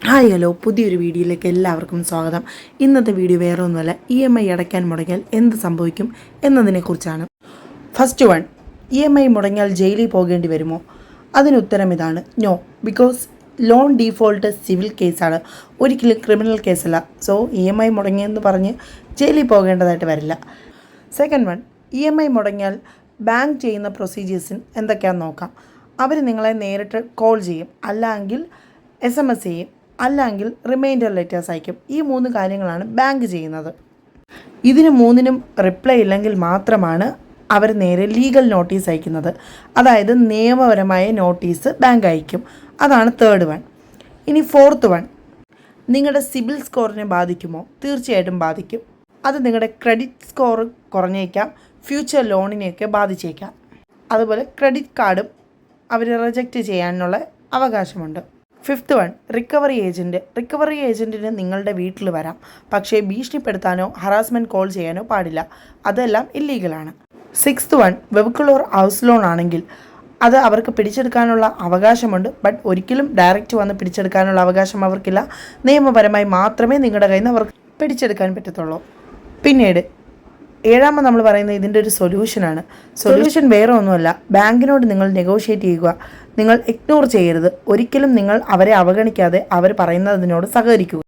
Hi hello പുതിയൊരു വീഡിയോയിലേക്ക് എല്ലാവർക്കും സ്വാഗതം. ഇന്നത്തെ വീഡിയോ വേറെ ഒന്നുമല്ല, EMI അടയ്ക്കാൻ മുടങ്ങിയാൽ എന്ത് സംഭവിക്കും എന്നതിനെക്കുറിച്ചാണ്. ഫസ്റ്റ് വൺ, EMI മുടങ്ങിയാൽ ജയിലിൽ പോകേണ്ടി വരുമോ? അതിനുത്തരം ഇതാണ് no. Because loan default civil കേസാണ്, ഒരിക്കലും ക്രിമിനൽ കേസല്ല. സോ EMI മുടങ്ങിയെന്ന് പറഞ്ഞ് ജയിലിൽ പോകേണ്ടതായിട്ട് വരില്ല. സെക്കൻഡ് വൺ, EMI മുടങ്ങിയാൽ ബാങ്ക് ചെയ്യുന്ന പ്രൊസീജിയേഴ്സിന് എന്തൊക്കെയാണെന്ന് നോക്കാം. അവർ നിങ്ങളെ നേരിട്ട് കോൾ ചെയ്യും, അല്ലെങ്കിൽ SMS ചെയ്യും, അല്ലെങ്കിൽ റിമൈൻഡർ ലെറ്റേഴ്സ് അയക്കും. ഈ 3 കാര്യങ്ങളാണ് ബാങ്ക് ചെയ്യുന്നത്. ഇതിന് 3നും റിപ്ലൈ ഇല്ലെങ്കിൽ മാത്രമാണ് അവർ നേരെ ലീഗൽ നോട്ടീസ് അയക്കുന്നത്, അതായത് നിയമപരമായ നോട്ടീസ് ബാങ്ക് അയക്കും. അതാണ് തേർഡ് വൺ. ഇനി ഫോർത്ത് വൺ, നിങ്ങളുടെ സിബിൽ സ്കോറിനെ ബാധിക്കുമോ? തീർച്ചയായിട്ടും ബാധിക്കും. അത് നിങ്ങളുടെ ക്രെഡിറ്റ് സ്കോർ കുറഞ്ഞേക്കാം, ഫ്യൂച്ചർ ലോണിനെയൊക്കെ ബാധിച്ചേക്കാം. അതുപോലെ ക്രെഡിറ്റ് കാർഡും അവർ റിജക്റ്റ് ചെയ്യാനുള്ള അവകാശമുണ്ട്. ഫിഫ്ത്ത് വൺ, റിക്കവറി ഏജൻറ്റിന് നിങ്ങളുടെ വീട്ടിൽ വരാം, പക്ഷേ ഭീഷണിപ്പെടുത്താനോ ഹറാസ്മെൻറ്റ് കോൾ ചെയ്യാനോ പാടില്ല. അതെല്ലാം ഇല്ലീഗലാണ്. Sixth one, vehicle or house loan ആണെങ്കിൽ അത് അവർക്ക് പിടിച്ചെടുക്കാനുള്ള അവകാശമുണ്ട്, ബട്ട് ഒരിക്കലും ഡയറക്റ്റ് വന്ന് പിടിച്ചെടുക്കാനുള്ള അവകാശം അവർക്കില്ല. നിയമപരമായി മാത്രമേ നിങ്ങളുടെ കയ്യിൽ നിന്ന് അവർക്ക് പിടിച്ചെടുക്കാൻ പറ്റത്തുള്ളൂ. പിന്നീട് ഏഴാമത് നമ്മൾ പറയുന്നത് ഇതിൻ്റെ ഒരു സൊല്യൂഷനാണ്. സൊല്യൂഷൻ വേറെ ഒന്നുമല്ല, ബാങ്കിനോട് നിങ്ങൾ നെഗോഷിയേറ്റ് ചെയ്യുക. നിങ്ങൾ ഇഗ്നോർ ചെയ്യരുത്. ഒരിക്കലും നിങ്ങൾ അവരെ അവഗണിക്കാതെ അവർ പറയുന്നതിനോട് സഹകരിക്കുക.